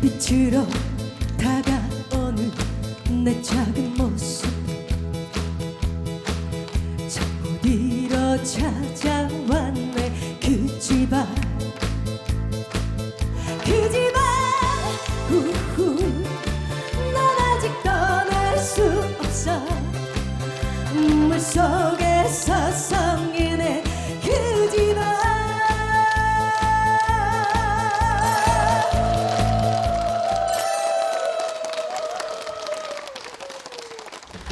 빛으로 다가오는 내 작은 모습 잠못 이뤄 찾아왔네 그 집안 우후 넌 아직 떠날 수 없어 물속에서 성인의 그 집안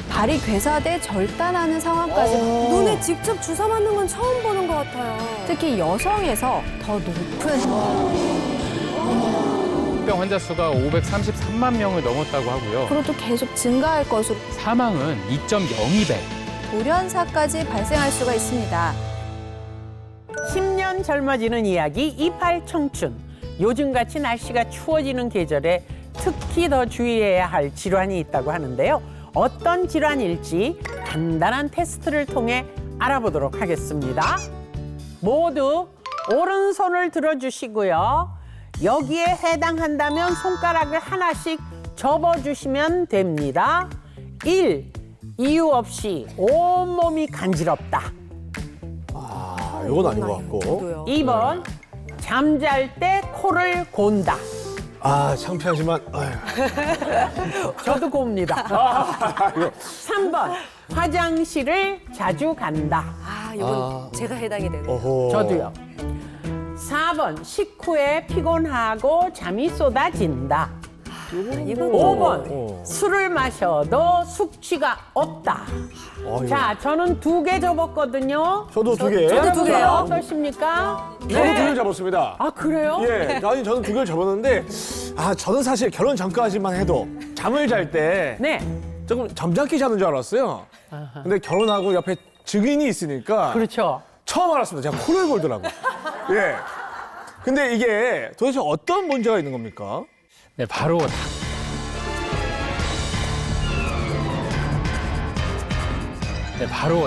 발이 괴사돼 절단하는 상황까지 눈에 직접 주사 맞는 건 처음 보는 것 같아요. 특히 여성에서 더 높은 당뇨병 환자 수가 533만 명을 넘었다고 하고요. 앞으로도 계속 증가할 것으로 사망은 2.02배. 돌연사까지 발생할 수가 있습니다. 10년 젊어지는 이야기 28 청춘. 요즘같이 날씨가 추워지는 계절에 특히 더 주의해야 할 질환이 있다고 하는데요. 어떤 질환일지 간단한 테스트를 통해 알아보도록 하겠습니다. 모두 오른손을 들어주시고요. 여기에 해당한다면 손가락을 하나씩 접어주시면 됩니다. 1. 이유 없이 온몸이 간지럽다. 이건 아닌 것 같고. 저도요. 2번. 잠잘 때 코를 곤다. 창피하지만 저도 곱니다. 3번. 화장실을 자주 간다. 이건 제가 해당이 되네요. 어허. 저도요. 4번. 식후에 피곤하고 잠이 쏟아진다. 이건 5번. 술을 마셔도 숙취가 없다. 자, 저는 2개 접었거든요. 저도 2개. 저도 2개요. 어떠십니까? 저도 2개를 잡았습니다. 아, 그래요? 예, 아니 저는 2개를 접었는데 저는 사실 결혼 전까지만 해도 잠을 잘 때 네. 조금 점잖게 자는 줄 알았어요. 근데 결혼하고 옆에 증인이 있으니까 그렇죠. 처음 알았습니다. 제가 코를 골더라고요. 예. 근데 이게 도대체 어떤 문제가 있는 겁니까? 네, 바로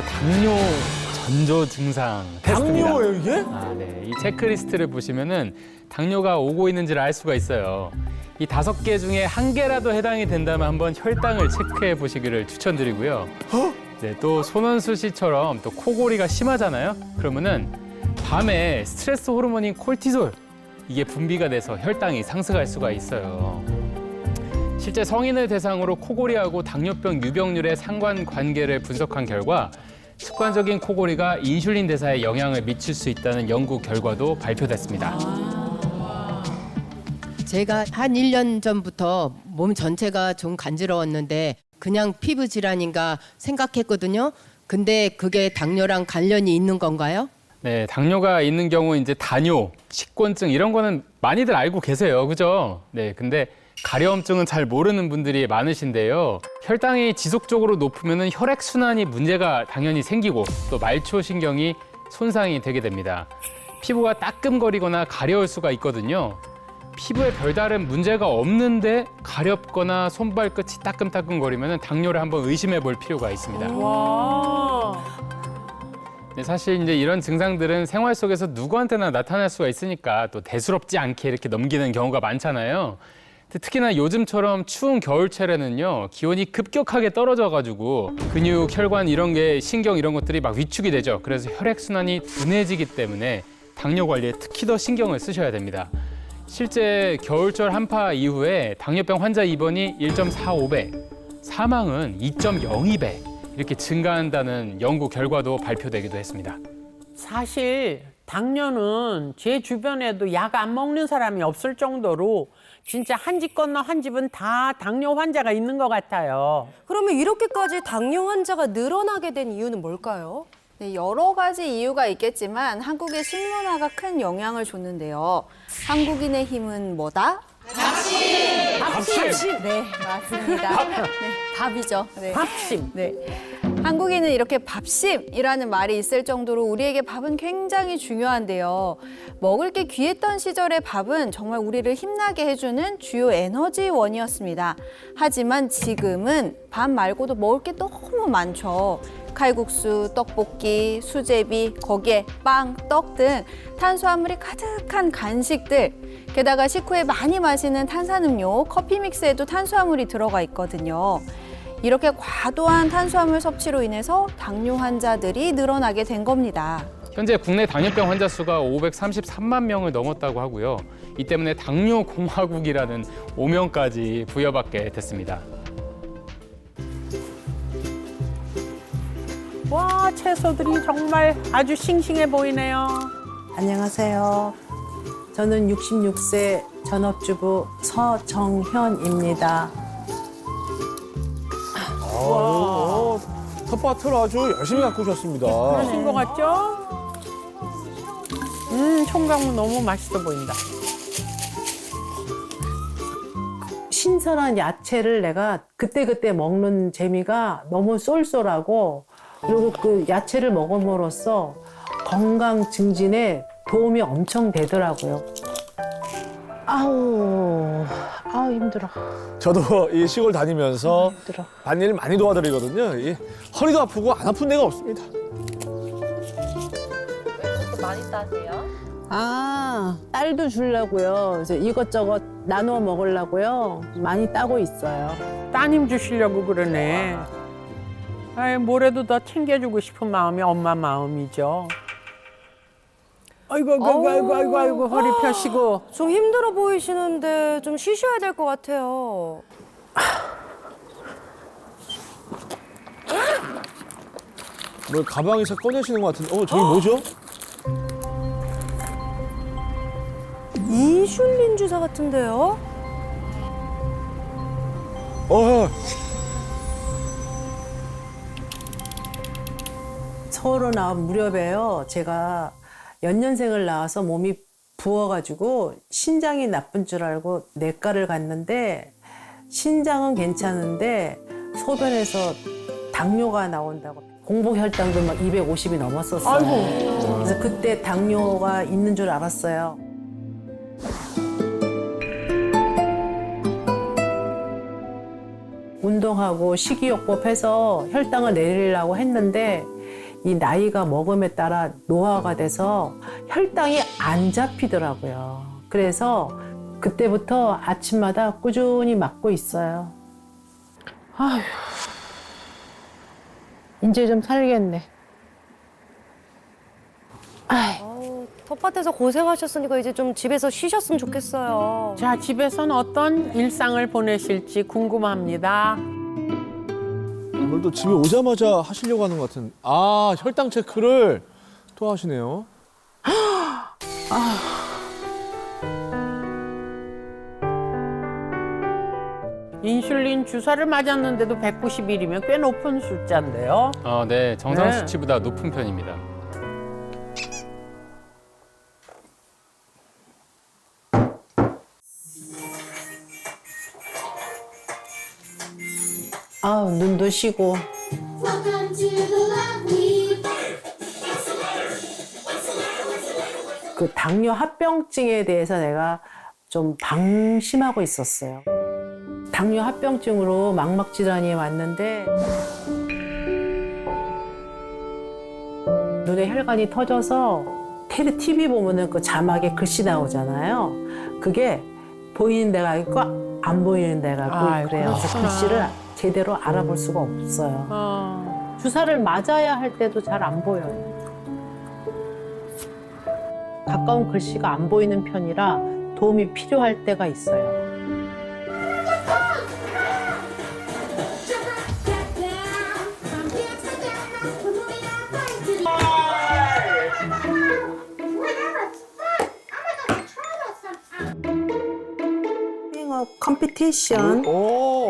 당뇨 전조 증상 테스트입니다. 당뇨예요, 이게? 네. 이 체크리스트를 보시면은 당뇨가 오고 있는지를 알 수가 있어요. 이 5개 중에 1개라도 해당이 된다면 한번 혈당을 체크해 보시기를 추천드리고요. 네, 또 손원수 씨처럼 또 코골이가 심하잖아요. 그러면은 밤에 스트레스 호르몬인 콜티솔 이게 분비가 돼서 혈당이 상승할 수가 있어요. 실제 성인을 대상으로 코골이하고 당뇨병 유병률의 상관관계를 분석한 결과 습관적인 코골이가 인슐린 대사에 영향을 미칠 수 있다는 연구 결과도 발표됐습니다. 제가 한 1년 전부터 몸 전체가 좀 간지러웠는데 그냥 피부 질환인가 생각했거든요. 근데 그게 당뇨랑 관련이 있는 건가요? 네, 당뇨가 있는 경우 이제 다뇨, 식곤증 이런 거는 많이들 알고 계세요. 그죠? 네, 근데 가려움증은 잘 모르는 분들이 많으신데요. 혈당이 지속적으로 높으면 혈액순환이 문제가 당연히 생기고 또 말초신경이 손상이 되게 됩니다. 피부가 따끔거리거나 가려울 수가 있거든요. 피부에 별다른 문제가 없는데 가렵거나 손발끝이 따끔따끔거리면 당뇨를 한번 의심해 볼 필요가 있습니다. 와. 네, 사실 이제 이런 증상들은 생활 속에서 누구한테나 나타날 수가 있으니까 또 대수롭지 않게 이렇게 넘기는 경우가 많잖아요. 특히나 요즘처럼 추운 겨울철에는요, 기온이 급격하게 떨어져가지고 근육, 혈관 이런 게 신경 이런 것들이 막 위축이 되죠. 그래서 혈액순환이 둔해지기 때문에 당뇨 관리에 특히 더 신경을 쓰셔야 됩니다. 실제 겨울철 한파 이후에 당뇨병 환자 입원이 1.45배, 사망은 2.02배 이렇게 증가한다는 연구 결과도 발표되기도 했습니다. 사실 당뇨는 제 주변에도 약 안 먹는 사람이 없을 정도로 진짜 한 집 건너 한 집은 다 당뇨 환자가 있는 것 같아요. 그러면 이렇게까지 당뇨 환자가 늘어나게 된 이유는 뭘까요? 네, 여러 가지 이유가 있겠지만 한국의 식문화가 큰 영향을 줬는데요. 한국인의 힘은 뭐다? 밥심! 네, 맞습니다. 네, 밥이죠. 네. 밥심! 네. 한국인은 이렇게 밥심이라는 말이 있을 정도로 우리에게 밥은 굉장히 중요한데요. 먹을 게 귀했던 시절의 밥은 정말 우리를 힘나게 해주는 주요 에너지원이었습니다. 하지만 지금은 밥 말고도 먹을 게 너무 많죠. 칼국수, 떡볶이, 수제비, 거기에 빵, 떡 등 탄수화물이 가득한 간식들, 게다가 식후에 많이 마시는 탄산음료, 커피 믹스에도 탄수화물이 들어가 있거든요. 이렇게 과도한 탄수화물 섭취로 인해서 당뇨 환자들이 늘어나게 된 겁니다. 현재 국내 당뇨병 환자 수가 533만 명을 넘었다고 하고요. 이 때문에 당뇨 공화국이라는 오명까지 부여받게 됐습니다. 와, 채소들이 정말 아주 싱싱해 보이네요. 안녕하세요. 저는 66세 전업주부 서정현입니다. 텃밭을 아주 열심히 가꾸셨습니다. 하신 것 같죠? 총각무 너무 맛있어 보인다. 신선한 야채를 내가 그때그때 먹는 재미가 너무 쏠쏠하고, 그리고 그 야채를 먹음으로써 건강 증진에 도움이 엄청 되더라고요. 아우 힘들어. 저도 이 시골 다니면서 힘들어. 밭일 많이 도와드리거든요. 이 허리도 아프고 안 아픈 데가 없습니다. 딸도 주려고요. 그래서 이것저것 나눠 먹으려고요. 많이 따고 있어요. 따님 주시려고 그러네. 아이, 뭐래도 더 챙겨주고 싶은 마음이 엄마 마음이죠. 아이고, 허리 펴시고. 좀 힘들어 보이시는데 좀 쉬셔야 될 것 같아요. 뭘 가방에서 꺼내시는 것 같은데, 저기 뭐죠? 인슐린 주사 같은데요? 서울로 나온 무렵에요. 제가 연년생을 나와서 몸이 부어가지고 신장이 나쁜 줄 알고 내과를 갔는데, 신장은 괜찮은데 소변에서 당뇨가 나온다고. 공복 혈당도 막 250이 넘었었어요. 아이고. 그래서 그때 당뇨가 있는 줄 알았어요. 운동하고 식이요법 해서 혈당을 내리려고 했는데, 이 나이가 먹음에 따라 노화가 돼서 혈당이 안 잡히더라고요. 그래서 그때부터 아침마다 꾸준히 맞고 있어요. 아휴, 이제 좀 살겠네. 텃밭에서 고생하셨으니까 이제 좀 집에서 쉬셨으면 좋겠어요. 자, 집에선 어떤 일상을 보내실지 궁금합니다. 오늘 또 집에 오자마자 하시려고 하는 것 같은. 혈당 체크를 또 하시네요. 인슐린 주사를 맞았는데도 190일이면 꽤 높은 숫자인데요. 네, 정상 네. 수치보다 높은 편입니다. 눈도 쉬고. Welcome to the lovely. 그 당뇨 합병증에 대해서 내가 좀 방심하고 있었어요. 당뇨 합병증으로 망막 질환이 왔는데, 눈에 혈관이 터져서 TV 보면은 그 자막에 글씨 나오잖아요. 그게 보이는 데가 있고 안 보이는 데가 있고 그래요. 그래서 그렇구나. 글씨를 제대로 알아볼 수가 없어요. 주사를 맞아야 할 때도 잘 안 보여요. 가까운 글씨가 안 보이는 편이라 도움이 필요할 때가 있어요. competition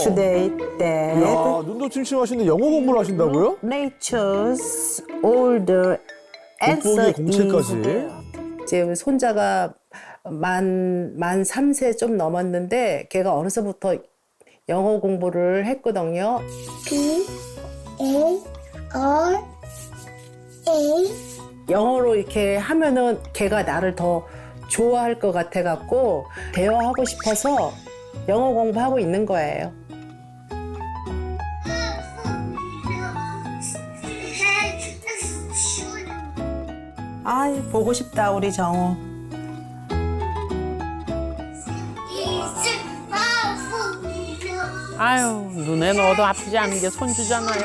today that 야, 눈도 침침하신데 영어 공부를 하신다고요? nature's older answer 공채까지. is 이제 손자가 만 3세 좀 넘었는데 걔가 어려서부터 영어 공부를 했거든요. 영어로 이렇게 하면은 걔가 나를 더 좋아할 것 같아 갖고 대화하고 싶어서 영어 공부하고 있는 거예요. 아이, 보고 싶다, 우리 정우. 아유, 눈에 넣어도 아프지 않은 게 손주잖아요.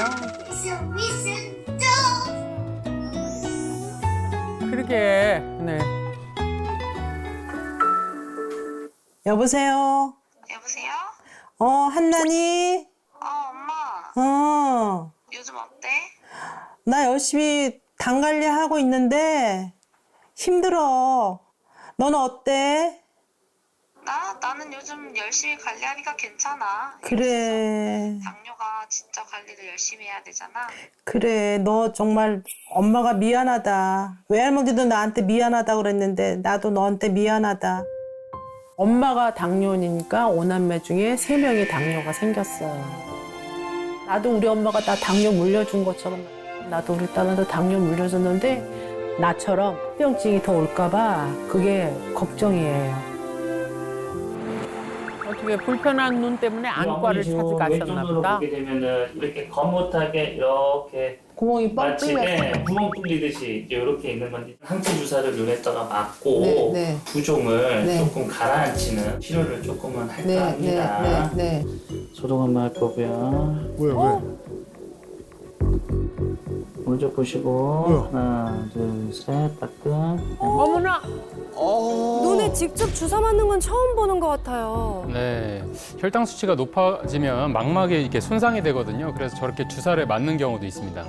그러게, 네. 여보세요? 여보세요? 한나니? 엄마. 요즘 어때? 나 열심히 당 관리하고 있는데 힘들어. 너는 어때? 나는 요즘 열심히 관리하니까 괜찮아. 그래. 당뇨가 진짜 관리를 열심히 해야 되잖아. 그래, 너 정말 엄마가 미안하다. 외할머니도 나한테 미안하다 그랬는데 나도 너한테 미안하다. 엄마가 당뇨니까 5남매 중에 3명이 당뇨가 생겼어요. 나도 우리 엄마가 나 당뇨 물려준 것처럼 나도 우리 딸한테 당뇨 물려줬는데 나처럼 합병증이 더 올까 봐 그게 걱정이에요. 어떻게 불편한 눈 때문에 안과를 찾아가셨나 보다. 보게 되면은 이렇게 거뭇하게 이렇게 구멍이 뻥 마치 뚫렸어요. 구멍 뚫리듯이 이렇게 있는 건데 항체 주사를 눈에다가 맞고 네, 네. 부종을 네. 조금 가라앉히는 치료를 조금은 할까 네, 합니다. 네. 소독 한번 할 거고요. 왜? 먼저 보시고 뭐야? 하나, 둘, 셋, 따끔. 어머나! 눈에 직접 주사 맞는 건 처음 보는 것 같아요. 네, 혈당 수치가 높아지면 망막에 이렇게 손상이 되거든요. 그래서 저렇게 주사를 맞는 경우도 있습니다.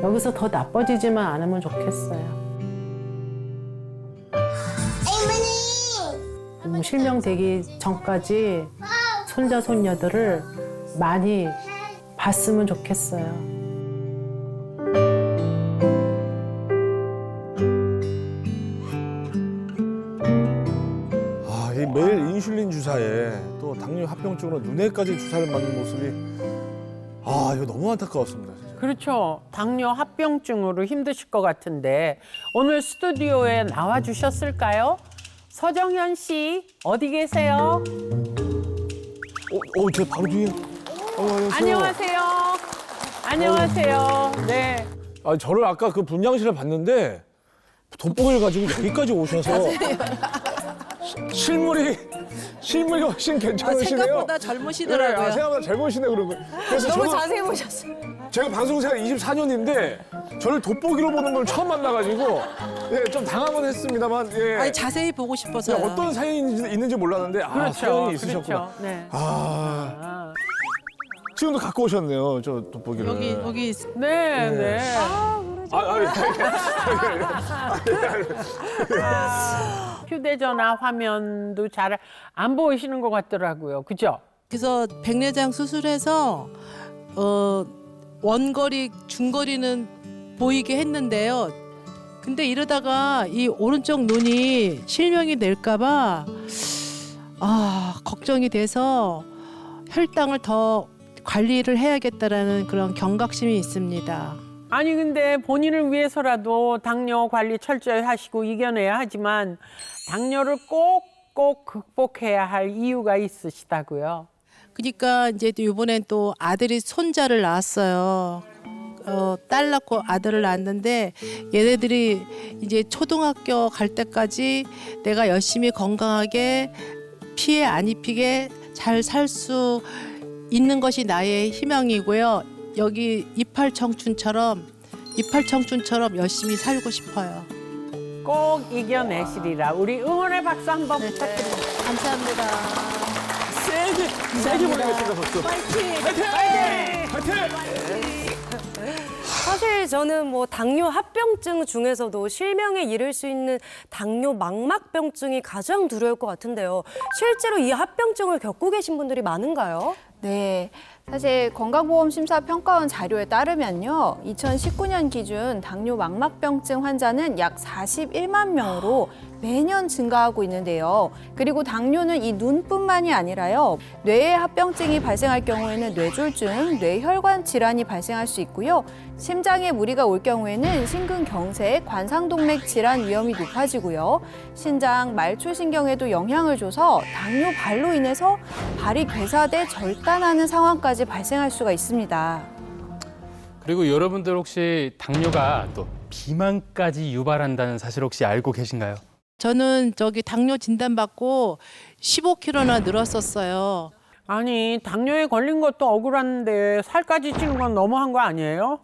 여기서 더 나빠지지만 않으면 좋겠어요. 실명되기 전까지 손자 손녀들을 많이 봤으면 좋겠어요. 이 매일 인슐린 주사에 또 당뇨 합병증으로 눈에까지 주사를 맞는 모습이 이거 너무 안타까웠습니다. 진짜. 그렇죠. 당뇨 합병증으로 힘드실 것 같은데 오늘 스튜디오에 나와 주셨을까요? 서정현 씨 어디 계세요? 저 바로 뒤에. 안녕하세요. 안녕하세요. 네. 저를 아까 그 분장실을 봤는데 돋보기를 가지고 여기까지 오셔서 실물이 훨씬 괜찮으시네요. 생각보다 젊으시더라고요. 네, 생각보다 젊으시네 그러고. 그래서 너무 저는 자세히 보셨어요. 제가 방송생활 24년인데 저를 돋보기로 보는 걸 처음 만나가지고 좀 당황은 했습니다만 아니, 자세히 보고 싶어서. 어떤 사연이 있는지 몰랐는데 사연이 있으셨구나. 그렇죠. 네. 지금도 갖고 오셨네요, 저 돋보기를. 여기 네, 네. 휴대전화 화면도 잘 안 보이시는 것 같더라고요. 그죠? 그래서 백내장 수술해서 원거리, 중거리는 보이게 했는데요. 근데 이러다가 이 오른쪽 눈이 실명이 될까봐 걱정이 돼서 혈당을 더 관리를 해야겠다라는 그런 경각심이 있습니다. 아니 근데 본인을 위해서라도 당뇨 관리 철저히 하시고 이겨내야 하지만 당뇨를 꼭 극복해야 할 이유가 있으시다고요. 그러니까 이제 이번엔 또 아들이 손자를 낳았어요. 딸 낳고 아들을 낳았는데 얘네들이 이제 초등학교 갈 때까지 내가 열심히 건강하게 피해 안 입히게 잘 살 수 있는 것이 나의 희망이고요. 여기 이팔 청춘처럼 열심히 살고 싶어요. 꼭 이겨내시리라 우리 응원의 박수 한번 부탁드립니다. 감사합니다. 세게 보내겠습니다, 박수. 사실 저는 뭐 당뇨 합병증 중에서도 실명에 이를 수 있는 당뇨 망막병증이 가장 두려울 것 같은데요. 실제로 이 합병증을 겪고 계신 분들이 많은가요? 네. 사실 건강보험심사평가원 자료에 따르면요. 2019년 기준 당뇨 망막병증 환자는 약 41만 명으로 매년 증가하고 있는데요. 그리고 당뇨는 이 눈뿐만이 아니라요. 뇌에 합병증이 발생할 경우에는 뇌졸중, 뇌혈관 질환이 발생할 수 있고요. 심장에 무리가 올 경우에는 심근경색, 관상동맥 질환 위험이 높아지고요. 신장, 말초신경에도 영향을 줘서 당뇨 발로 인해서 발이 괴사돼 절단하는 상황까지 발생할 수가 있습니다. 그리고 여러분들 혹시 당뇨가 또 비만까지 유발한다는 사실 혹시 알고 계신가요? 저는 당뇨 진단받고 15kg나 늘었었어요. 아니, 당뇨에 걸린 것도 억울한데 살까지 찌는 건 너무한 거 아니에요?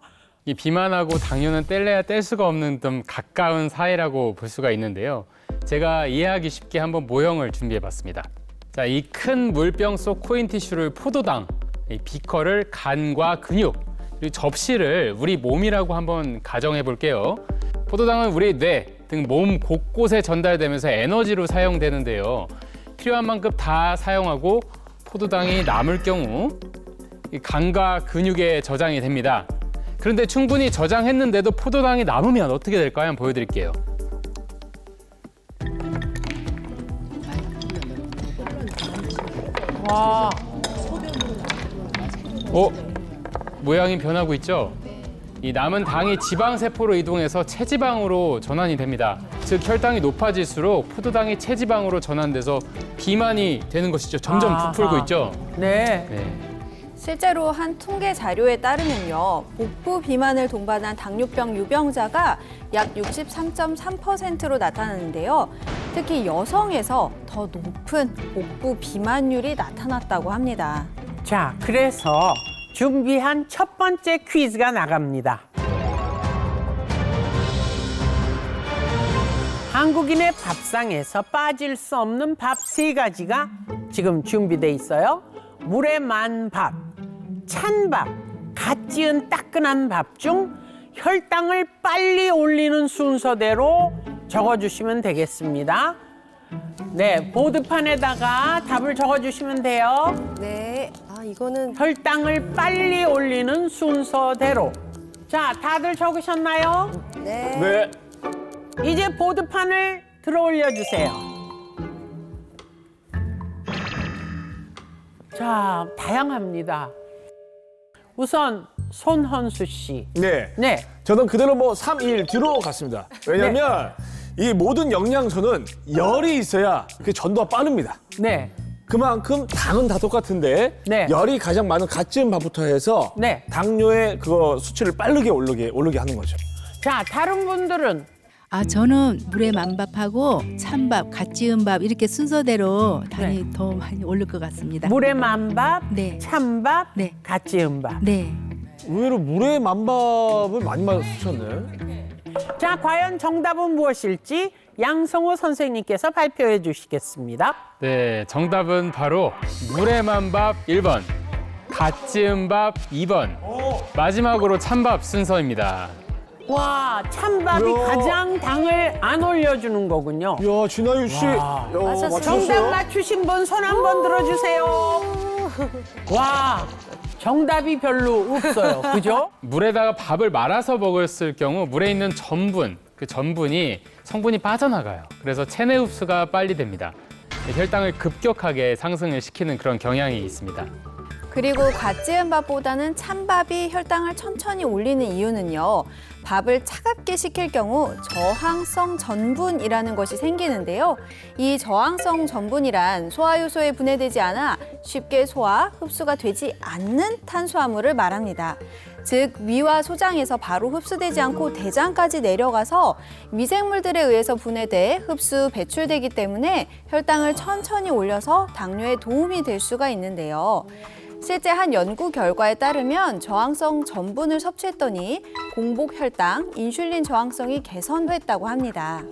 이 비만하고 당뇨는 뗄래야 뗄 수가 없는 좀 가까운 사이라고 볼 수가 있는데요. 제가 이해하기 쉽게 한번 모형을 준비해봤습니다. 자, 이 큰 물병 속 코인 티슈를 포도당, 이 비커를 간과 근육, 그리고 접시를 우리 몸이라고 한번 가정해 볼게요. 포도당은 우리 뇌 등 몸 곳곳에 전달되면서 에너지로 사용되는데요. 필요한 만큼 다 사용하고 포도당이 남을 경우 이 간과 근육에 저장이 됩니다. 그런데 충분히 저장했는데도 포도당이 남으면 어떻게 될까요? 한번 보여드릴게요. 와, 모양이 변하고 있죠? 이 남은 당이 지방세포로 이동해서 체지방으로 전환이 됩니다. 즉 혈당이 높아질수록 포도당이 체지방으로 전환돼서 비만이 되는 것이죠. 점점 부풀고 있죠? 네. 실제로 한 통계 자료에 따르면요, 복부 비만을 동반한 당뇨병 유병자가 약 63.3%로 나타나는데요. 특히 여성에서 더 높은 복부 비만율이 나타났다고 합니다. 자, 그래서 준비한 첫 번째 퀴즈가 나갑니다. 한국인의 밥상에서 빠질 수 없는 밥 3가지가 지금 준비돼 있어요. 물에 만 밥, 찬밥, 갓 지은 따끈한 밥 중 혈당을 빨리 올리는 순서대로 적어주시면 되겠습니다. 네, 보드판에다가 답을 적어주시면 돼요. 네. 이거는 혈당을 빨리 올리는 순서대로. 자, 다들 적으셨나요? 네. 이제 보드판을 들어 올려주세요. 자, 다양합니다. 우선 손헌수 씨. 네. 네. 저는 그대로 3, 2, 1 뒤로 갔습니다. 왜냐면 이 모든 영양소는 열이 있어야 그 전도가 빠릅니다. 네. 그만큼 당은 다 똑같은데 네. 열이 가장 많은 갓 지은 밥부터 해서 네. 당뇨의 그거 수치를 빠르게 오르게 하는 거죠. 자, 다른 분들은 저는 물에 만밥하고 찬밥, 갓 지은 밥 이렇게 순서대로 당이 더 많이 오를 것 같습니다. 물에 만밥, 네. 찬밥, 네. 갓 지은 밥. 네. 의외로 물에 만밥을 많이 쓰셨네. 자, 과연 정답은 무엇일지 양성호 선생님께서 발표해 주시겠습니다. 네, 정답은 바로 물에 만 밥 1번, 갓 지은 밥 2번, 마지막으로 찬밥 순서입니다. 와, 찬밥이 이야. 가장 당을 안 올려주는 거군요. 이야, 진아유 씨. 정답 맞추신 분 손 한번 들어주세요. 와, 정답이 별로 없어요. 그죠? 물에다가 밥을 말아서 먹었을 경우 물에 있는 전분, 그 전분이 성분이 빠져나가요. 그래서 체내 흡수가 빨리 됩니다. 혈당을 급격하게 상승을 시키는 그런 경향이 있습니다. 그리고 갓 지은 밥보다는 찬밥이 혈당을 천천히 올리는 이유는요. 밥을 차갑게 식힐 경우 저항성 전분이라는 것이 생기는데요. 이 저항성 전분이란 소화효소에 분해되지 않아 쉽게 소화, 흡수가 되지 않는 탄수화물을 말합니다. 즉 위와 소장에서 바로 흡수되지 않고 대장까지 내려가서 미생물들에 의해서 분해돼 흡수, 배출되기 때문에 혈당을 천천히 올려서 당뇨에 도움이 될 수가 있는데요. 실제 한 연구 결과에 따르면 저항성 전분을 섭취했더니 공복 혈당, 인슐린 저항성이 개선됐다고 합니다.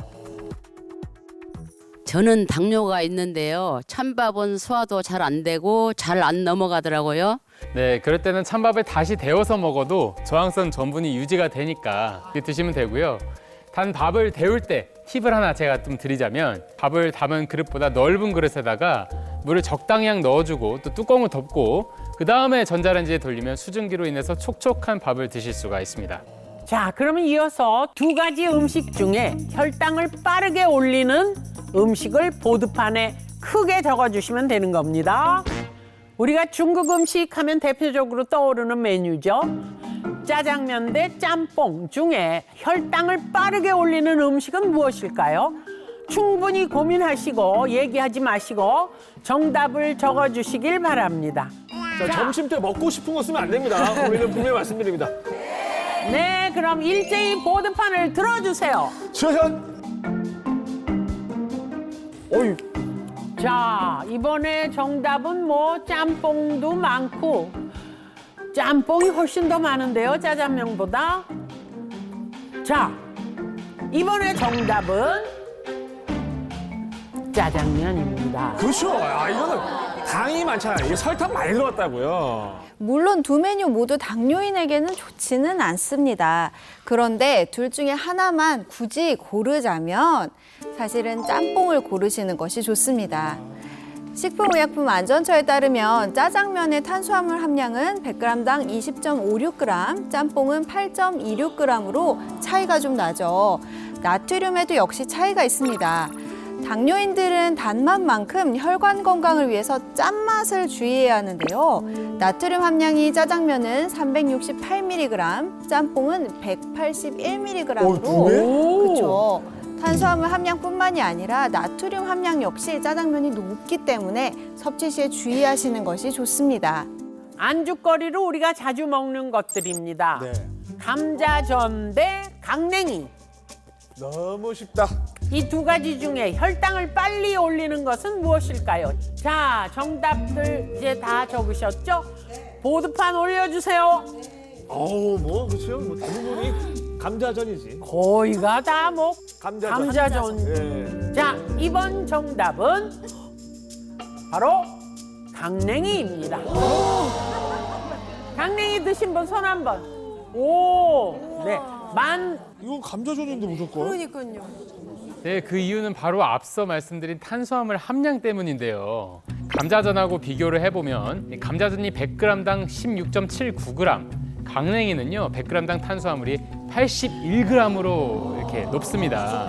저는 당뇨가 있는데요. 찬밥은 소화도 잘 안 되고 잘 안 넘어가더라고요. 네, 그럴 때는 찬밥을 다시 데워서 먹어도 저항성 전분이 유지가 되니까 드시면 되고요. 단 밥을 데울 때 팁을 하나 제가 좀 드리자면 밥을 담은 그릇보다 넓은 그릇에다가 물을 적당량 넣어주고 또 뚜껑을 덮고 그 다음에 전자레인지에 돌리면 수증기로 인해서 촉촉한 밥을 드실 수가 있습니다. 자, 그러면 이어서 2가지 음식 중에 혈당을 빠르게 올리는 음식을 보드판에 크게 적어주시면 되는 겁니다. 우리가 중국 음식 하면 대표적으로 떠오르는 메뉴죠. 짜장면 대 짬뽕 중에 혈당을 빠르게 올리는 음식은 무엇일까요? 충분히 고민하시고 얘기하지 마시고 정답을 적어주시길 바랍니다. 자, 점심 때 먹고 싶은 거 쓰면 안 됩니다. 우리는 분명히 말씀드립니다. 네, 그럼 일제히 보드판을 들어주세요. 주현. 어이. 자, 이번에 정답은 뭐 짬뽕도 많고 짬뽕이 훨씬 더 많은데요, 짜장면보다. 자, 이번에 정답은 짜장면입니다. 그렇죠. 아, 이거는 당이 많잖아요. 이게 설탕 많이 들어갔다고요. 물론 두 메뉴 모두 당뇨인에게는 좋지는 않습니다. 그런데 둘 중에 하나만 굳이 고르자면 사실은 짬뽕을 고르시는 것이 좋습니다. 식품의약품안전처에 따르면 짜장면의 탄수화물 함량은 100g당 20.56g, 짬뽕은 8.26g으로 차이가 좀 나죠. 나트륨에도 역시 차이가 있습니다. 당뇨인들은 단맛만큼 혈관 건강을 위해서 짠맛을 주의해야 하는데요. 나트륨 함량이 짜장면은 368mg, 짬뽕은 181mg으로 그렇죠. 탄수화물 함량뿐만이 아니라 나트륨 함량 역시 짜장면이 높기 때문에 섭취 시에 주의하시는 것이 좋습니다. 안주거리로 우리가 자주 먹는 것들입니다. 네. 감자전 대 강냉이. 너무 쉽다. 이 두 가지 중에 혈당을 빨리 올리는 것은 무엇일까요? 자, 정답들 이제 다 적으셨죠? 보드판 올려주세요. 어우, 뭐 그렇죠. 뭐 대부분이 감자전이지. 거의가 다 뭐 감자전. 예. 자, 이번 정답은 바로 강냉이입니다. 강냉이 드신 분 손 한 번. 오, 네. 이건 감자전인데 무조건. 그러니까요. 네, 그 이유는 바로 앞서 말씀드린 탄수화물 함량 때문인데요. 감자전하고 비교를 해보면 감자전이 100g당 16.79g, 강냉이는요 100g당 탄수화물이 81g으로 이렇게 높습니다.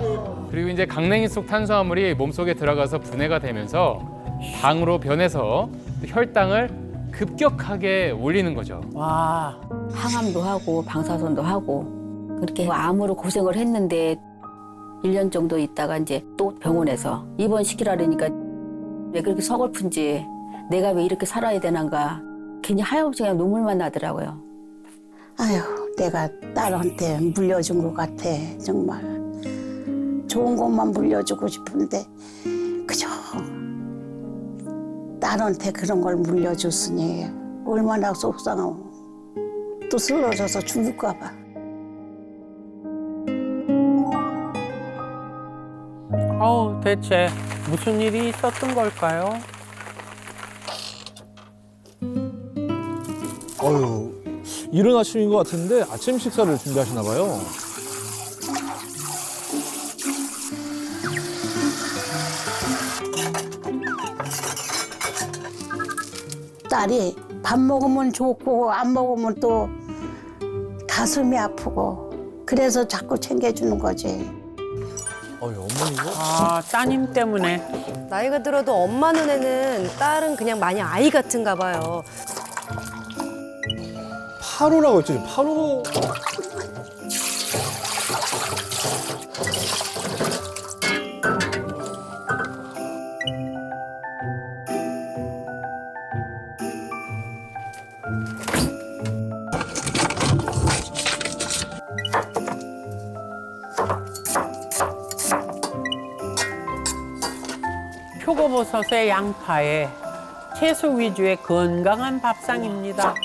그리고 이제 강냉이 속 탄수화물이 몸속에 들어가서 분해가 되면서 당으로 변해서 혈당을 급격하게 올리는 거죠. 와. 항암도 하고 방사선도 하고 그렇게 암으로 고생을 했는데 1년 정도 있다가 이제 또 병원에서 입원시키라니까 왜 그렇게 서글픈지 내가 왜 이렇게 살아야 되는가 괜히 하염없이 눈물만 나더라고요. 아휴, 내가 딸한테 물려준 것 같아. 정말 좋은 것만 물려주고 싶은데 그저 딸한테 그런 걸 물려줬으니 얼마나 속상하고 또 쓰러져서 죽을까 봐. 대체 무슨 일이 있었던 걸까요? 어휴, 이른 아침인 것 같은데 아침 식사를 준비하시나 봐요. 딸이 밥 먹으면 좋고 안 먹으면 또 가슴이 아프고 그래서 자꾸 챙겨주는 거지. 어머니가? 아, 따님 때문에. 나이가 들어도 엄마 눈에는 딸은 그냥 마냥 아이 같은가 봐요. 8호라고 했지. 8호. 표고버섯에 양파에 채소 위주의 건강한 밥상입니다.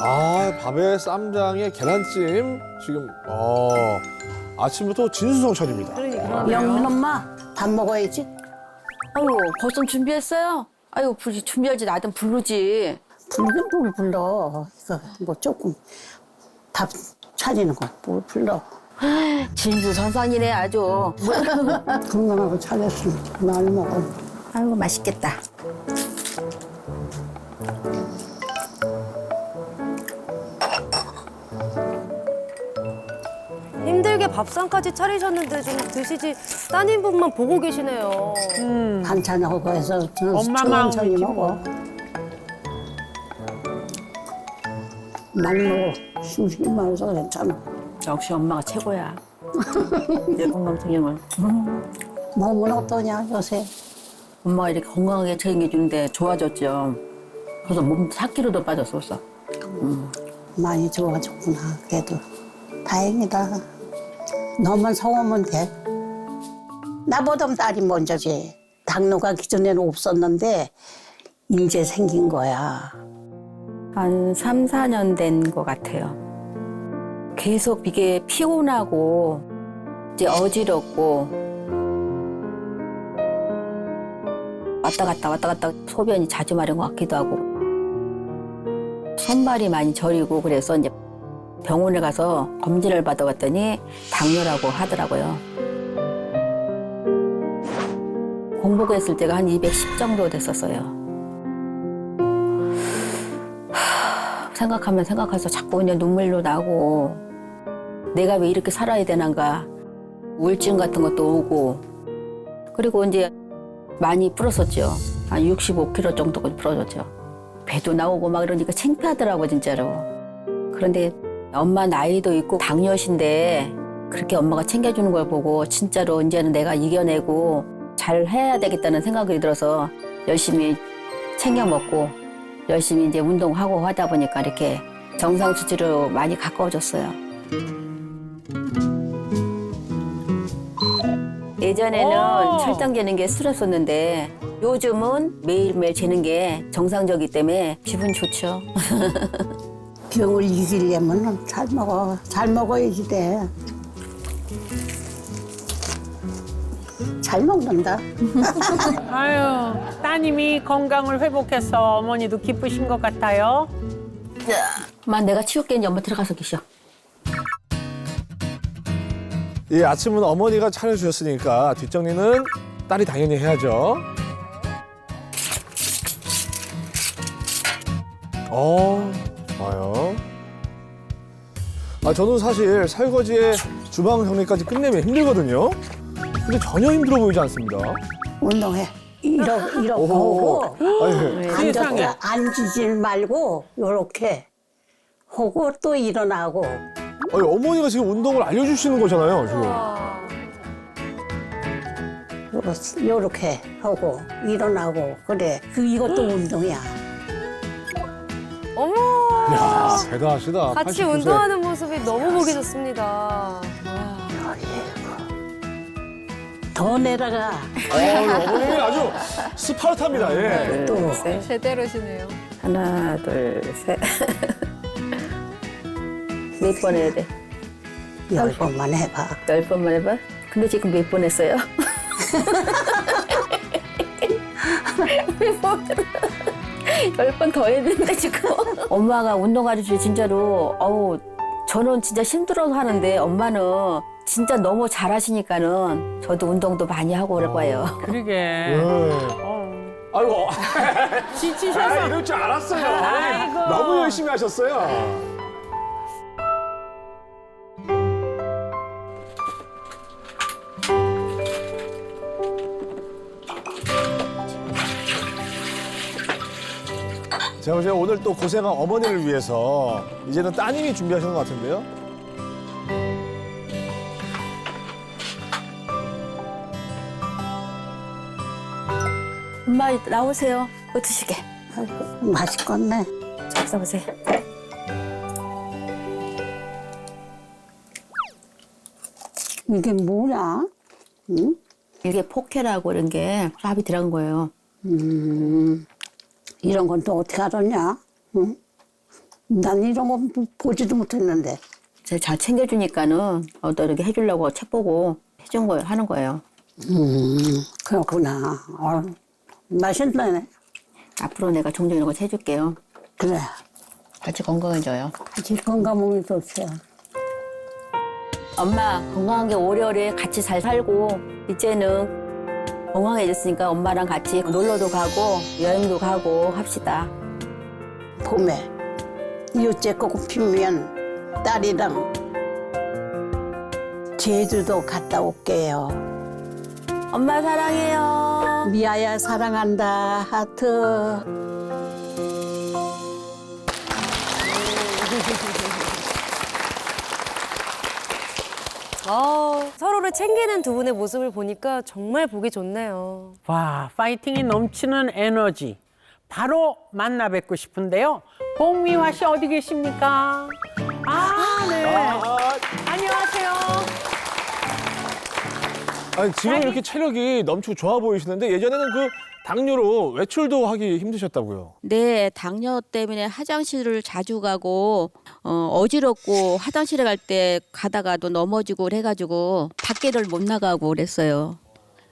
아, 밥에 쌈장에 계란찜 지금 아침부터 진수성찬입니다. 영민 엄마 밥 먹어야지. 아유, 벌써 준비했어요? 아유, 준비하지 나든 부르지. 부르긴 뭘 불러. 이거 뭐 조금 밥 차리는 거 뭘 불러. 진수선상이네 아주. 건강하고 차렸으면 많이 먹어. 아이고 맛있겠다. 힘들게 밥상까지 차리셨는데 좀 드시지 따님분만 보고 계시네요. 반찬하고 해서 엄마 마음이 천천히 먹어. 많이 먹어. 힘이 많아서 괜찮아. 역시 엄마가 최고야. 내 건강청량을. 몸은 어떠냐 요새? 엄마가 이렇게 건강하게 챙겨주는데 좋아졌죠. 그래서 몸 4kg도 빠졌었어. 많이 좋아졌구나. 그래도 다행이다. 너만 성하면 돼. 나보다 딸이 먼저지. 당뇨가 기존에는 없었는데 이제 생긴 거야. 한 3, 4년 된 것 같아요. 계속 이게 피곤하고 이제 어지럽고 왔다 갔다 소변이 자주 마른 것 같기도 하고 손발이 많이 저리고 그래서 이제 병원에 가서 검진을 받아봤더니 당뇨라고 하더라고요. 공복했을 때가 한 210 정도 됐었어요. 생각하면 생각해서 자꾸 그냥 눈물도 나고 내가 왜 이렇게 살아야 되는가 우울증 같은 것도 오고 그리고 이제 많이 불었었죠. 한 65kg 정도까지 불어졌죠. 배도 나오고 막 이러니까 창피하더라고 진짜로. 그런데 엄마 나이도 있고 당뇨신데 그렇게 엄마가 챙겨주는 걸 보고 진짜로 이제는 내가 이겨내고 잘 해야 되겠다는 생각이 들어서 열심히 챙겨 먹고 열심히 이제 운동하고 하다 보니까 이렇게 정상 수치로 많이 가까워졌어요. 예전에는 혈당 재는 게 스트레스였는데 요즘은 매일매일 재는 게 정상적이기 때문에 기분 좋죠. 병을 이기려면 잘 먹어. 잘 먹어야지 돼. 잘 먹는다. 아유, 따님이 건강을 회복해서 어머니도 기쁘신 것 같아요. 엄마 내가 치울게 이제 엄마 들어가서 계셔. 이 아침은 어머니가 차려주셨으니까 뒷정리는 딸이 당연히 해야죠. 좋아요. 저는 사실 설거지에 주방 정리까지 끝내면 힘들거든요. 근데 전혀 힘들어 보이지 않습니다. 운동해. 이렇게 오호. 하고 세상에. 앉지 말고 요렇게 하고 또 일어나고. 어머니가 지금 운동을 알려주시는 거잖아요, 지금. 요렇게 하고 일어나고 그래. 이것도 운동이야. 어머. 이야, 대단하시다. 같이 89세. 운동하는 모습이 너무 보기 좋습니다. 더 내려가. 어머님이 아주 스파르타입니다. 예. 또 제대로시네요. 하나, 둘, 셋. 몇 번 해야 돼? 10번만 해봐. 10번만 해봐? 근데 지금 몇 번 했어요? 10번 더 했는데 지금. 엄마가 운동 가르쳐 진짜로 저는 진짜 힘들어서 하는데 엄마는 진짜 너무 잘하시니까는 저도 운동도 많이 하고 그럴 거예요. 그러게. 아이고. 지치셔서. 이럴 줄 알았어요. 아이고. 너무 열심히 하셨어요. 제가 보기엔 오늘 또 고생한 어머니를 위해서 이제는 따님이 준비하시는 것 같은데요. 엄마 나오세요. 뭐 드시게. 맛있겠네. 잘 써보세요. 이게 뭐야? 응? 이게 포케라고 이런 게 합이 들어간 거예요. 이런 건 또 어떻게 알았냐? 응? 난 이런 거 보지도 못했는데. 제가 잘 챙겨주니까는 또 이렇게 해주려고 책 보고 해준 거예요. 하는 거예요. 그렇구나. 맛있네. 앞으로 내가 종종 이런 거 해줄게요. 그래. 같이 건강해져요. 같이 건강하면 좋지. 엄마 건강하게 오래오래 같이 잘 살고 이제는 건강해졌으니까 엄마랑 같이 놀러도 가고 여행도 가고 합시다. 봄에 이웃집 꽃 피면 딸이랑 제주도 갔다 올게요. 엄마 사랑해요. 미아야 사랑한다. 하트. 서로를 챙기는 두 분의 모습을 보니까 정말 보기 좋네요. 와, 파이팅이 넘치는 에너지. 바로 만나 뵙고 싶은데요. 복미화 씨 어디 계십니까? 네. 안녕하세요. 아니, 지금 이렇게 체력이 넘치고 좋아 보이시는데 예전에는 그 당뇨로 외출도 하기 힘드셨다고요? 네, 당뇨 때문에 화장실을 자주 가고 어지럽고 화장실에 갈 때 가다가도 넘어지고 그래가지고 밖에를 못 나가고 그랬어요.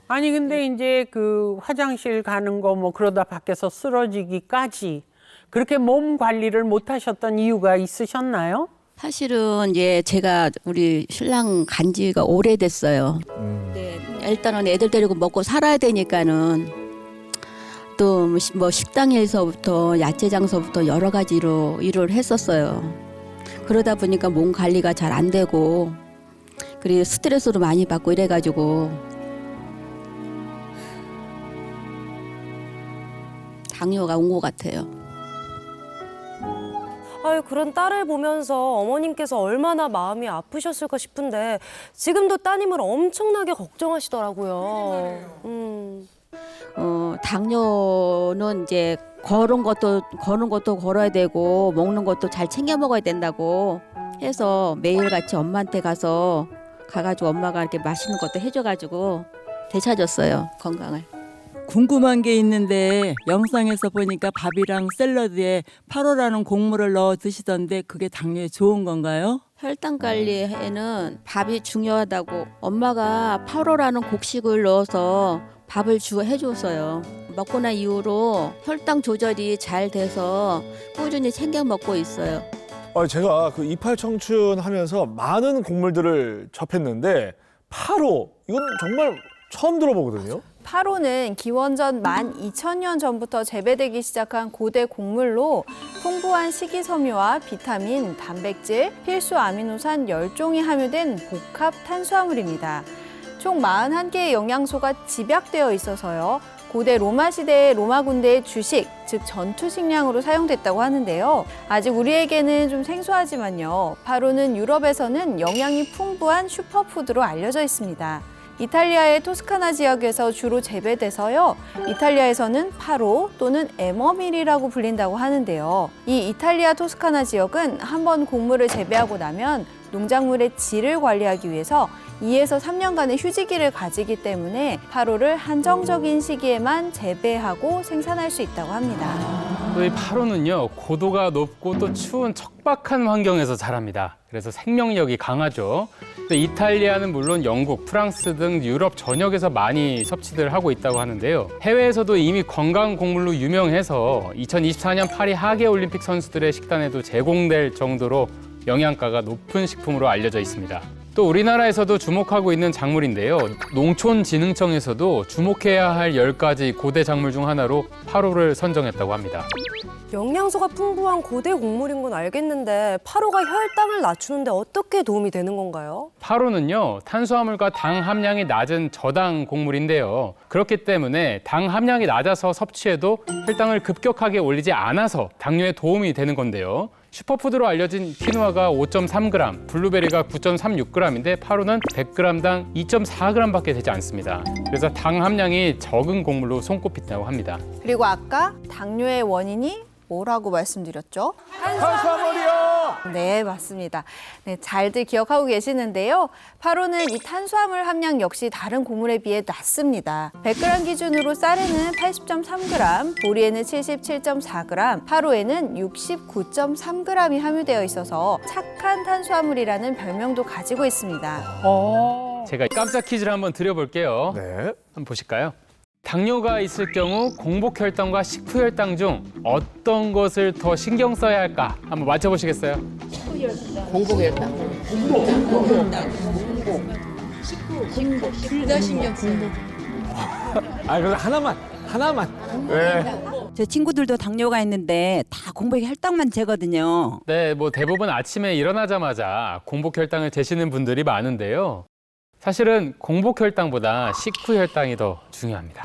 아니 근데 이제 그 화장실 가는 거 뭐 그러다 밖에서 쓰러지기까지 그렇게 몸 관리를 못 하셨던 이유가 있으셨나요? 사실은 이제 제가 우리 신랑 간 지가 오래됐어요. 네, 일단은 애들 데리고 먹고 살아야 되니까는 또 뭐 식당에서부터 야채장서부터 여러 가지로 일을 했었어요. 그러다 보니까 몸 관리가 잘 안 되고 그리고 스트레스도 많이 받고 이래가지고 당뇨가 온 것 같아요. 아유, 그런 딸을 보면서 어머님께서 얼마나 마음이 아프셨을까 싶은데 지금도 따님을 엄청나게 걱정하시더라고요. 당뇨는 이제 거는 것도 걸어야 되고 먹는 것도 잘 챙겨 먹어야 된다고 해서 매일같이 엄마한테 가가지고 엄마가 이렇게 맛있는 것도 해줘가지고 되찾았어요, 건강을. 궁금한 게 있는데 영상에서 보니까 밥이랑 샐러드에 파로라는 곡물을 넣어 드시던데 그게 당뇨에 좋은 건가요? 혈당 관리에는 밥이 중요하다고 엄마가 파로라는 곡식을 넣어서 밥을 해줬어요. 먹고 난 이후로 혈당 조절이 잘 돼서 꾸준히 챙겨 먹고 있어요. 제가 그 이팔 청춘 하면서 많은 곡물들을 접했는데 파로 이건 정말 처음 들어보거든요. 파로는 기원전 12,000년 전부터 재배되기 시작한 고대 곡물로 풍부한 식이섬유와 비타민, 단백질, 필수 아미노산 10종이 함유된 복합 탄수화물입니다. 총 41개의 영양소가 집약되어 있어서요. 고대 로마 시대의 로마 군대의 주식, 즉 전투 식량으로 사용됐다고 하는데요. 아직 우리에게는 좀 생소하지만요. 파로는 유럽에서는 영양이 풍부한 슈퍼푸드로 알려져 있습니다. 이탈리아의 토스카나 지역에서 주로 재배돼서요. 이탈리아에서는 파로 또는 에머밀이라고 불린다고 하는데요. 이 이탈리아 토스카나 지역은 한번 곡물을 재배하고 나면 농작물의 질을 관리하기 위해서 2에서 3년간의 휴지기를 가지기 때문에 파로를 한정적인 시기에만 재배하고 생산할 수 있다고 합니다. 또 이 파로는요, 고도가 높고 또 추운 척박한 환경에서 자랍니다. 그래서 생명력이 강하죠. 이탈리아는 물론 영국, 프랑스 등 유럽 전역에서 많이 섭취를 하고 있다고 하는데요. 해외에서도 이미 건강 곡물로 유명해서 2024년 파리 하계올림픽 선수들의 식단에도 제공될 정도로 영양가가 높은 식품으로 알려져 있습니다. 또 우리나라에서도 주목하고 있는 작물인데요. 농촌진흥청에서도 주목해야 할 10가지 고대 작물 중 하나로 파로를 선정했다고 합니다. 영양소가 풍부한 고대 곡물인 건 알겠는데 파로가 혈당을 낮추는데 어떻게 도움이 되는 건가요? 파로는요, 탄수화물과 당 함량이 낮은 저당 곡물인데요. 그렇기 때문에 당 함량이 낮아서 섭취해도 혈당을 급격하게 올리지 않아서 당뇨에 도움이 되는 건데요. 슈퍼푸드로 알려진 키누아가 5.3g, 블루베리가 9.36g인데 파로는 100g당 2.4g밖에 되지 않습니다. 그래서 당 함량이 적은 곡물로 손꼽힌다고 합니다. 그리고 아까 당뇨의 원인이 뭐라고 말씀드렸죠? 탄수화물이요! 네, 맞습니다. 네, 잘들 기억하고 계시는데요. 파로는 이 탄수화물 함량 역시 다른 곡물에 비해 낮습니다. 100g 기준으로 쌀에는 80.3g, 보리에는 77.4g, 파로에는 69.3g이 함유되어 있어서 착한 탄수화물이라는 별명도 가지고 있습니다. 제가 깜짝 퀴즈를 한번 드려볼게요. 네. 한번 보실까요? 당뇨가 있을 경우 공복혈당과 식후혈당 중 어떤 것을 더 신경 써야 할까? 한번 맞춰보시겠어요? 공복혈당. 둘 다 신경 공복. 그럼 하나만. 네. 제 친구들도 당뇨가 있는데 다 공복혈당만 재거든요. 네, 뭐 대부분 아침에 일어나자마자 공복혈당을 재시는 분들이 많은데요. 사실은 공복혈당보다 식후혈당이 더 중요합니다.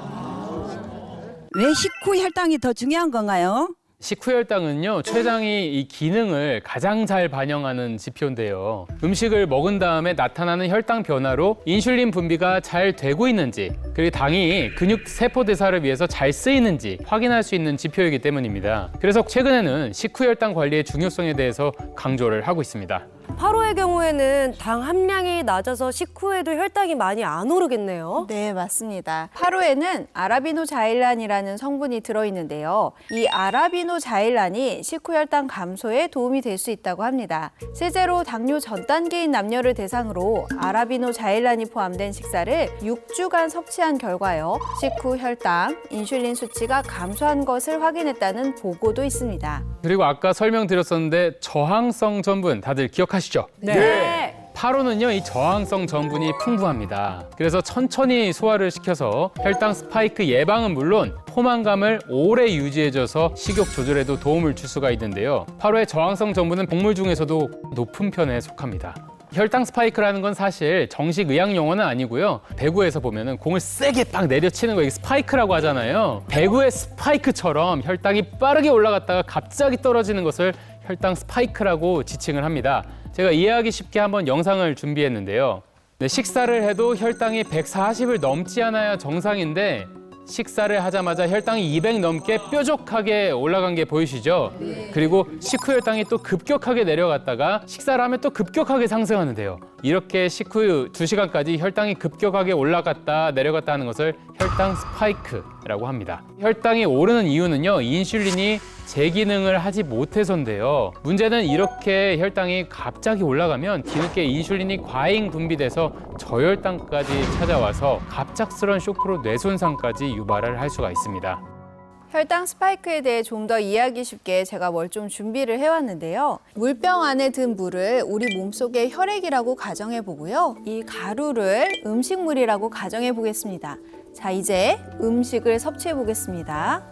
왜 식후혈당이 더 중요한 건가요? 식후혈당은요, 췌장이 이 기능을 가장 잘 반영하는 지표인데요. 음식을 먹은 다음에 나타나는 혈당 변화로 인슐린 분비가 잘 되고 있는지, 그리고 당이 근육 세포 대사를 위해서 잘 쓰이는지 확인할 수 있는 지표이기 때문입니다. 그래서 최근에는 식후혈당 관리의 중요성에 대해서 강조를 하고 있습니다. 8호의 경우에는 당 함량이 낮아서 식후에도 혈당이 많이 안 오르겠네요. 네, 맞습니다. 8호에는 아라비노자일란이라는 성분이 들어있는데요. 이 아라비노자일란이 식후혈당 감소에 도움이 될 수 있다고 합니다. 실제로 당뇨 전 단계인 남녀를 대상으로 아라비노자일란이 포함된 식사를 6주간 섭취한 결과요. 식후 혈당, 인슐린 수치가 감소한 것을 확인했다는 보고도 있습니다. 그리고 아까 설명드렸었는데 저항성 전분 다들 기억하시죠? 네. 8호는요, 이 저항성 전분이 풍부합니다. 그래서 천천히 소화를 시켜서 혈당 스파이크 예방은 물론 포만감을 오래 유지해줘서 식욕 조절에도 도움을 줄 수가 있는데요. 8호의 저항성 전분은 곡물 중에서도 높은 편에 속합니다. 혈당 스파이크라는 건 사실 정식 의학 용어는 아니고요. 배구에서 보면은 공을 세게 빡 내려치는 거 이게 스파이크라고 하잖아요. 배구의 스파이크처럼 혈당이 빠르게 올라갔다가 갑자기 떨어지는 것을 혈당 스파이크라고 지칭을 합니다. 제가 이해하기 쉽게 한번 영상을 준비했는데요. 네, 식사를 해도 혈당이 140을 넘지 않아야 정상인데 식사를 하자마자 혈당이 200 넘게 뾰족하게 올라간 게 보이시죠? 그리고 식후 혈당이 또 급격하게 내려갔다가 식사를 하면 또 급격하게 상승하는데요. 이렇게 식후 2시간까지 혈당이 급격하게 올라갔다 내려갔다 하는 것을 혈당 스파이크라고 합니다. 혈당이 오르는 이유는요, 인슐린이 제 기능을 하지 못해서인데요. 문제는 이렇게 혈당이 갑자기 올라가면 뒤늦게 인슐린이 과잉 분비돼서 저혈당까지 찾아와서 갑작스러운 쇼크로 뇌손상까지 유발을 할 수가 있습니다. 혈당 스파이크에 대해 좀 더 이해하기 쉽게 제가 뭘 좀 준비를 해왔는데요. 물병 안에 든 물을 우리 몸속의 혈액이라고 가정해 보고요. 이 가루를 음식물이라고 가정해 보겠습니다. 자, 이제 음식을 섭취해 보겠습니다.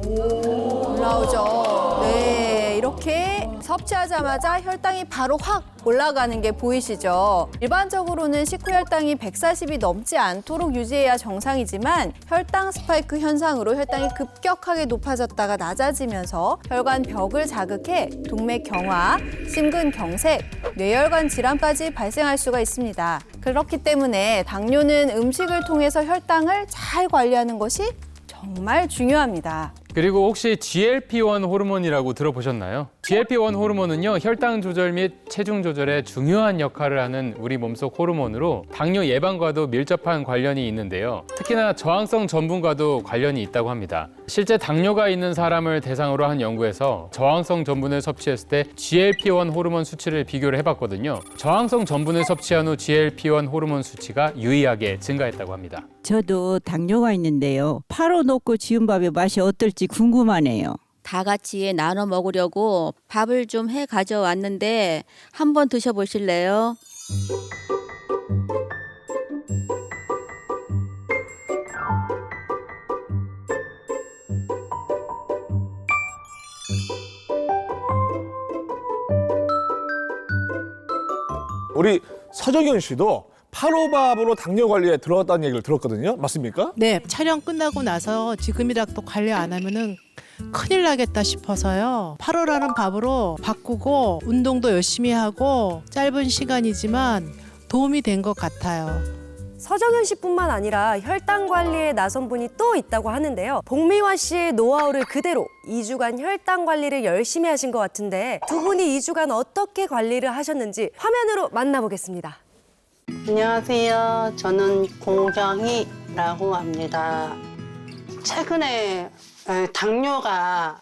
올라오죠. 네, 이렇게 섭취하자마자 혈당이 바로 확 올라가는 게 보이시죠? 일반적으로는 식후 혈당이 140이 넘지 않도록 유지해야 정상이지만 혈당 스파이크 현상으로 혈당이 급격하게 높아졌다가 낮아지면서 혈관 벽을 자극해 동맥 경화, 심근 경색, 뇌혈관 질환까지 발생할 수가 있습니다. 그렇기 때문에 당뇨는 음식을 통해서 혈당을 잘 관리하는 것이 정말 중요합니다. 그리고 혹시 GLP-1 호르몬이라고 들어보셨나요? GLP-1 호르몬은요, 혈당 조절 및 체중 조절에 중요한 역할을 하는 우리 몸속 호르몬으로 당뇨 예방과도 밀접한 관련이 있는데요. 특히나 저항성 전분과도 관련이 있다고 합니다. 실제 당뇨가 있는 사람을 대상으로 한 연구에서 저항성 전분을 섭취했을 때 GLP-1 호르몬 수치를 비교를 해봤거든요. 저항성 전분을 섭취한 후 GLP-1 호르몬 수치가 유의하게 증가했다고 합니다. 저도 당뇨가 있는데요. 8호 넣고 지은 밥의 맛이 어떨지 궁금하네요. 다 같이 나눠 먹으려고 밥을 좀 해 가져왔는데 한번 드셔보실래요? 우리 서정현 씨도 8호밥으로 당뇨 관리에 들어갔다는 얘기를 들었거든요. 맞습니까? 네, 촬영 끝나고 나서 지금이라도 관리 안 하면은 큰일 나겠다 싶어서요. 8호라는 밥으로 바꾸고 운동도 열심히 하고 짧은 시간이지만 도움이 된 것 같아요. 서정현 씨뿐만 아니라 혈당 관리에 나선 분이 또 있다고 하는데요. 복미화 씨의 노하우를 그대로 2주간 혈당 관리를 열심히 하신 것 같은데 두 분이 2주간 어떻게 관리를 하셨는지 화면으로 만나보겠습니다. 안녕하세요. 저는 공경희라고 합니다. 최근에 당뇨가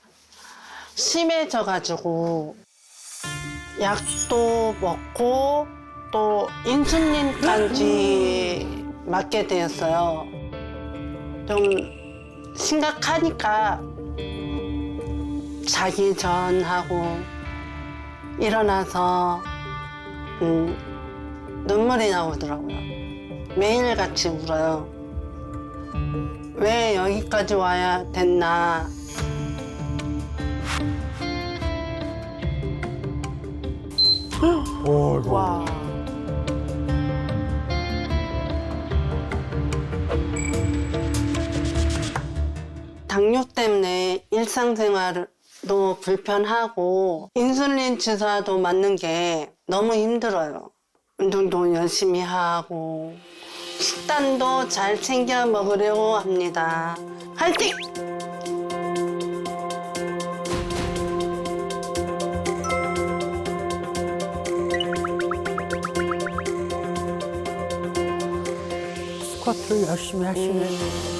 심해져가지고 약도 먹고 또 인슐린까지 맞게 되었어요. 좀 심각하니까 자기 전하고 일어나서 눈물이 나오더라고요. 매일같이 울어요. 왜 여기까지 와야 됐나. 와. 때문에 일상생활도 불편하고 인슐린 주사도 맞는 게 너무 힘들어요. 운동도 열심히 하고 식단도 잘 챙겨 먹으려고 합니다. 화이팅! 스쿼트를 열심히 하시네.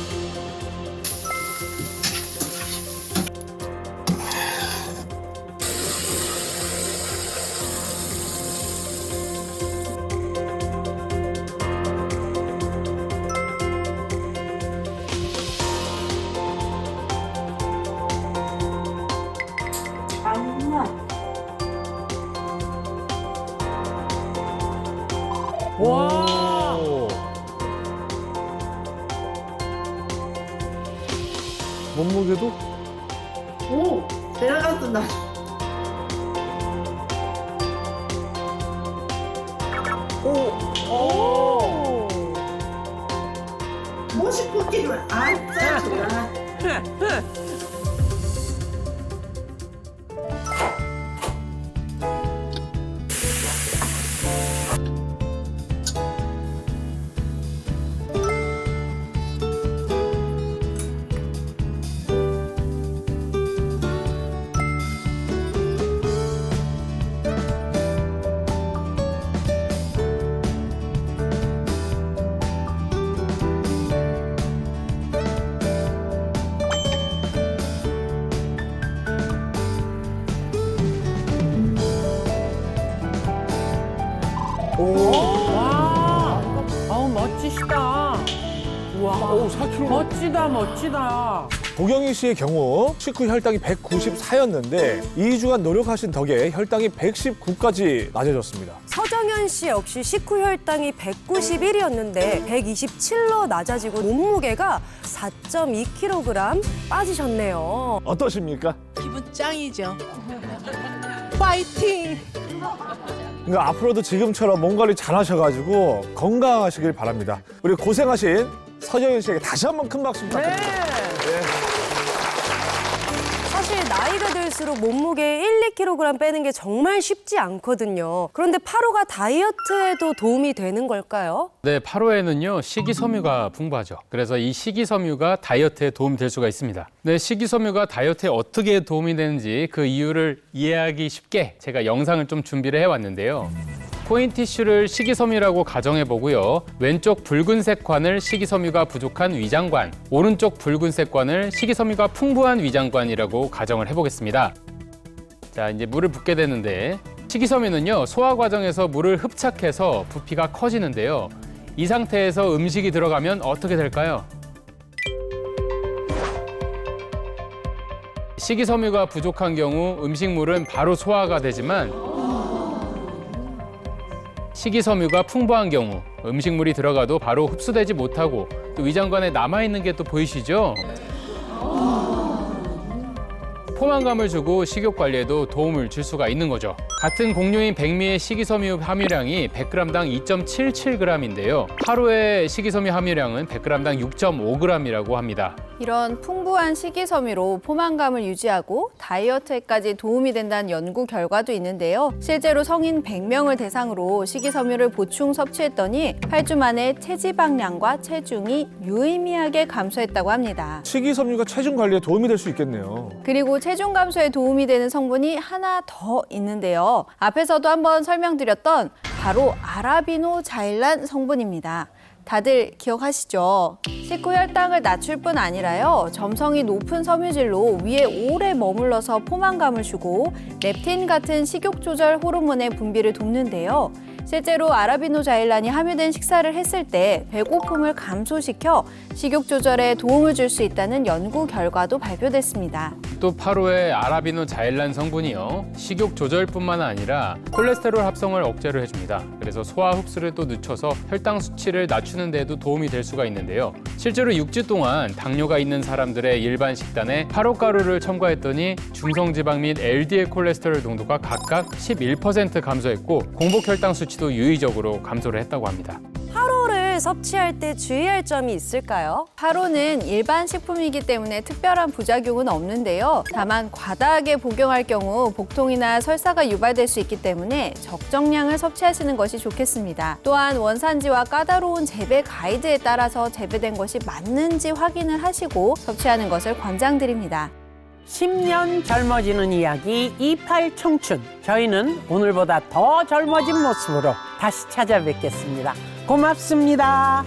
와! 몸무게도? 오, 내려가도 나. 오! 멋있고 끼면 아짜 좋아. 와! 어우, 멋지시다. 와, 4kg. 멋지다, 멋지다. 도경희 씨의 경우 식후 혈당이 194였는데 2주간 노력하신 덕에 혈당이 119까지 낮아졌습니다. 서정현 씨 역시 식후 혈당이 191이었는데 127로 낮아지고 몸무게가 4.2kg 빠지셨네요. 어떠십니까? 기분 짱이죠. 파이팅! 그러니까 앞으로도 지금처럼 몸 관리 잘 하셔가지고 건강하시길 바랍니다. 우리 고생하신 서정현 씨에게 다시 한번 큰 박수 부탁드립니다. 사실 나이가 들수록 몸무게 1, 2kg 빼는 게 정말 쉽지 않거든요. 그런데 8호가 다이어트에도 도움이 되는 걸까요? 네, 8호에는요 식이섬유가 풍부하죠. 그래서 이 식이섬유가 다이어트에 도움이 될 수가 있습니다. 네, 식이섬유가 다이어트에 어떻게 도움이 되는지 그 이유를 이해하기 쉽게 제가 영상을 좀 준비를 해왔는데요. 코인 티슈를 식이섬유라고 가정해 보고요. 왼쪽 붉은색 관을 식이섬유가 부족한 위장관, 오른쪽 붉은색 관을 식이섬유가 풍부한 위장관이라고 가정을 해보겠습니다. 자, 이제 물을 붓게 되는데 식이섬유는요 소화 과정에서 물을 흡착해서 부피가 커지는데요. 이 상태에서 음식이 들어가면 어떻게 될까요? 식이섬유가 부족한 경우 음식물은 바로 소화가 되지만 식이섬유가 풍부한 경우 음식물이 들어가도 바로 흡수되지 못하고 또 위장관에 남아있는 게 또 보이시죠? 포만감을 주고 식욕 관리에도 도움을 줄 수가 있는 거죠. 같은 곡류인 백미의 식이섬유 함유량이 100g당 2.77g인데요. 하루의 식이섬유 함유량은 100g당 6.5g이라고 합니다. 이런 풍부한 식이섬유로 포만감을 유지하고 다이어트에까지 도움이 된다는 연구 결과도 있는데요. 실제로 성인 100명을 대상으로 식이섬유를 보충 섭취했더니 8주 만에 체지방량과 체중이 유의미하게 감소했다고 합니다. 식이섬유가 체중 관리에 도움이 될 수 있겠네요. 그리고 체중 감소에 도움이 되는 성분이 하나 더 있는데요. 앞에서도 한번 설명드렸던 바로 아라비노자일란 성분입니다. 다들 기억하시죠? 식후 혈당을 낮출 뿐 아니라요. 점성이 높은 섬유질로 위에 오래 머물러서 포만감을 주고 렙틴 같은 식욕 조절 호르몬의 분비를 돕는데요. 실제로 아라비노자일란이 함유된 식사를 했을 때 배고픔을 감소시켜 식욕 조절에 도움을 줄 수 있다는 연구 결과도 발표됐습니다. 또 8호의 아라비노자일란 성분이요. 식욕 조절뿐만 아니라 콜레스테롤 합성을 억제를 해줍니다. 그래서 소화 흡수를 또 늦춰서 혈당 수치를 낮추는 데에도 도움이 될 수가 있는데요. 실제로 6주 동안 당뇨가 있는 사람들의 일반 식단에 8호 가루를 첨가했더니 중성지방 및 LDL 콜레스테롤 농도가 각각 11% 감소했고 공복 혈당 수치도 유의적으로 감소를 했다고 합니다. 8호를 파로를 섭취할 때 주의할 점이 있을까요? 파로는 일반 식품이기 때문에 특별한 부작용은 없는데요. 다만 과다하게 복용할 경우 복통이나 설사가 유발될 수 있기 때문에 적정량을 섭취하시는 것이 좋겠습니다. 또한 원산지와 까다로운 재배 가이드에 따라서 재배된 것이 맞는지 확인을 하시고 섭취하는 것을 권장드립니다. 10년 젊어지는 이야기 28 청춘. 저희는 오늘보다 더 젊어진 모습으로 다시 찾아뵙겠습니다. 고맙습니다.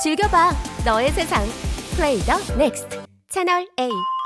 즐겨봐 너의 세상 플레이 더 넥스트 채널 A.